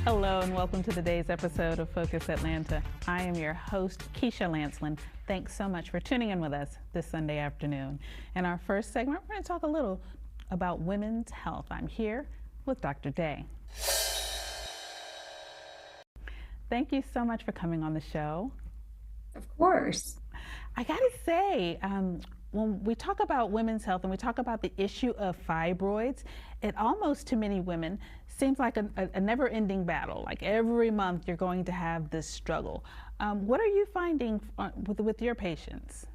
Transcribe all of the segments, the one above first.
Hello and welcome to today's episode of Focus Atlanta. I am your host, Keisha Lanceland. Thanks so much for tuning in with us this Sunday afternoon. In our first segment, we're going to talk a little about women's health. I'm here with Dr. Day. Thank you so much for coming on the show. Of course. I got to say, when we talk about women's health and we talk about the issue of fibroids, it almost to many women seems like a never-ending battle. Like every month you're going to have this struggle. What are you finding with your patients?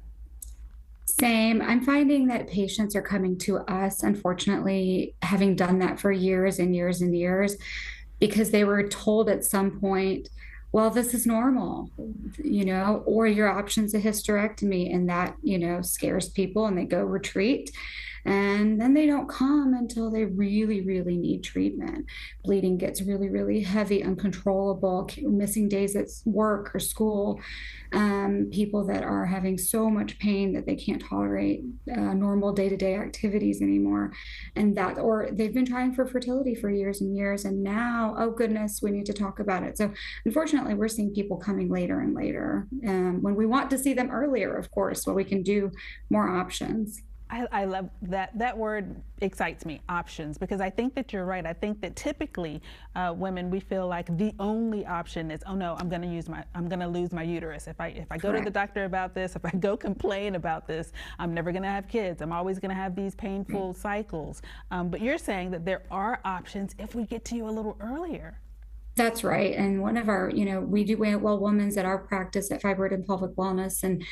Same. I'm finding that patients are coming to us, unfortunately, having done that for years and years and years, because they were told at some point, well, this is normal, or your option's a hysterectomy, and that, scares people and they go retreat. And then they don't come until they really, really need treatment. Bleeding gets really, really heavy, uncontrollable, missing days at work or school. People that are having so much pain that they can't tolerate normal day-to-day activities anymore. Or they've been trying for fertility for years and years, and now, oh goodness, we need to talk about it. So unfortunately, we're seeing people coming later and later. When we want to see them earlier, of course, where we can do more options. I love that. That word excites me, options, because I think that you're right. I think that typically women, we feel like the only option is, oh no, I'm going to lose my uterus. If I go to the doctor about this, if I go complain about this, I'm never going to have kids. I'm always going to have these painful cycles. But you're saying that there are options if we get to you a little earlier. That's right. And one of our, we do well women's at our practice at Fibroid and Pelvic Wellness. And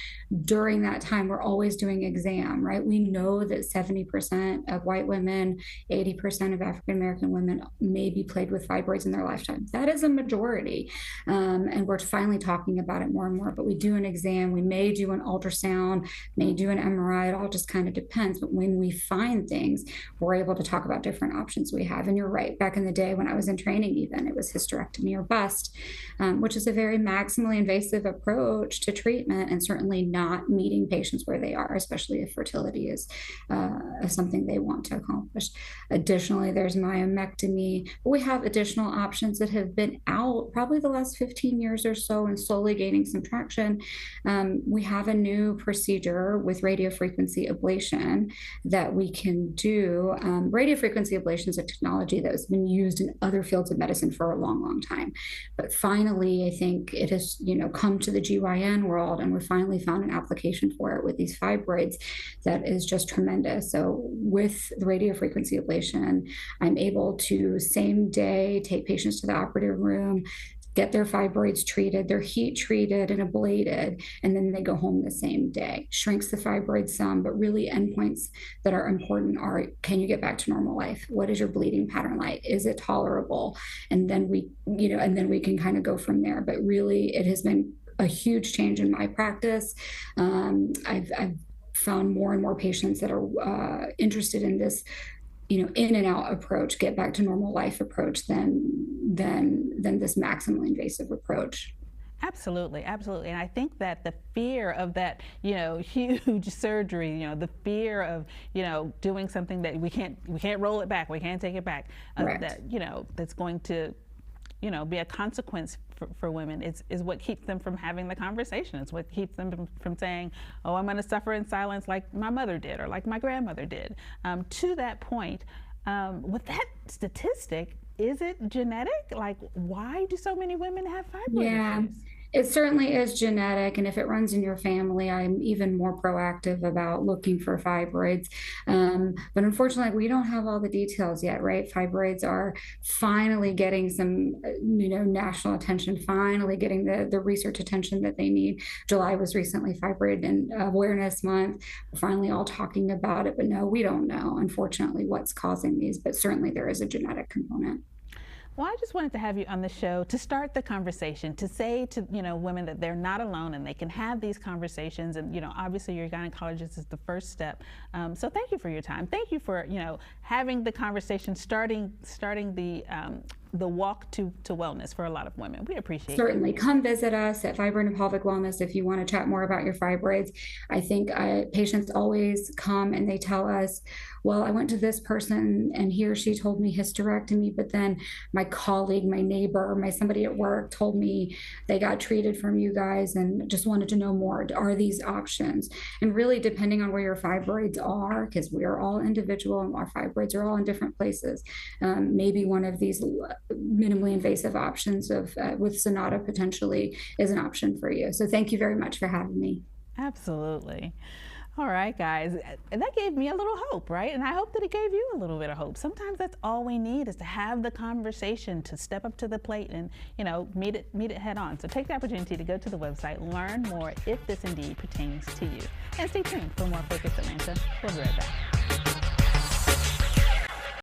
during that time, we're always doing exam, right? We know that 70% of white women, 80% of African American women may be plagued with fibroids in their lifetime. That is a majority. And we're finally talking about it more and more. But we do an exam. We may do an ultrasound, may do an MRI. It all just kind of depends. But when we find things, we're able to talk about different options we have. And you're right. Back in the day when I was in training, even, it was hysterectomy or bust, which is a very maximally invasive approach to treatment and certainly not meeting patients where they are, especially if fertility is something they want to accomplish. Additionally, there's myomectomy. We have additional options that have been out probably the last 15 years or so and slowly gaining some traction. We have a new procedure with radiofrequency ablation that we can do. Radiofrequency ablation is a technology that has been used in other fields of medicine for a long time. But finally, I think it has, come to the GYN world, and we finally found an application for it with these fibroids that is just tremendous. So with the radiofrequency ablation, I'm able to same day take patients to the operative room, get their fibroids treated, their heat treated and ablated, and then they go home the same day. Shrinks the fibroids some, but really endpoints that are important are, can you get back to normal life? What is your bleeding pattern like? Is it tolerable? And then we can kind of go from there. But really, it has been a huge change in my practice. I've found more and more patients that are interested in this in and out approach, get back to normal life approach than this maximally invasive approach. Absolutely, absolutely. And I think that the fear of that, huge surgery, the fear of, doing something that we can't roll it back, we can't take it back, that's going to, be a consequence for women is what keeps them from having the conversation. It's what keeps them from saying, oh, I'm going to suffer in silence like my mother did or like my grandmother did. To that point, with that statistic, is it genetic? Like, why do so many women have fibroid issues? It certainly is genetic, and if it runs in your family, I'm even more proactive about looking for fibroids. But unfortunately, we don't have all the details yet, right? Fibroids are finally getting some, national attention, finally getting the research attention that they need. July was recently Fibroid and Awareness Month. We're finally all talking about it, but no, we don't know, unfortunately, what's causing these, but certainly there is a genetic component. Well, I just wanted to have you on the show to start the conversation, to say to women that they're not alone and they can have these conversations. And obviously your gynecologist is the first step. So thank you for your time. Thank you for having the conversation, starting the the walk to wellness for a lot of women. We appreciate it. Certainly. Come visit us at Fibroid and Pelvic Wellness if you want to chat more about your fibroids. I think patients always come and they tell us, well, I went to this person and he or she told me hysterectomy, but then my colleague, my neighbor, somebody at work told me they got treated from you guys and just wanted to know more. Are these options? And really, depending on where your fibroids are, because we are all individual and our fibroids are all in different places, maybe one of these minimally invasive options with Sonata potentially is an option for you. So thank you very much for having me. Absolutely. All right, guys, that gave me a little hope, right? And I hope that it gave you a little bit of hope. Sometimes that's all we need, is to have the conversation, to step up to the plate and, meet it head on. So take the opportunity to go to the website, learn more if this indeed pertains to you. And stay tuned for more Focus Atlanta. We'll be right back.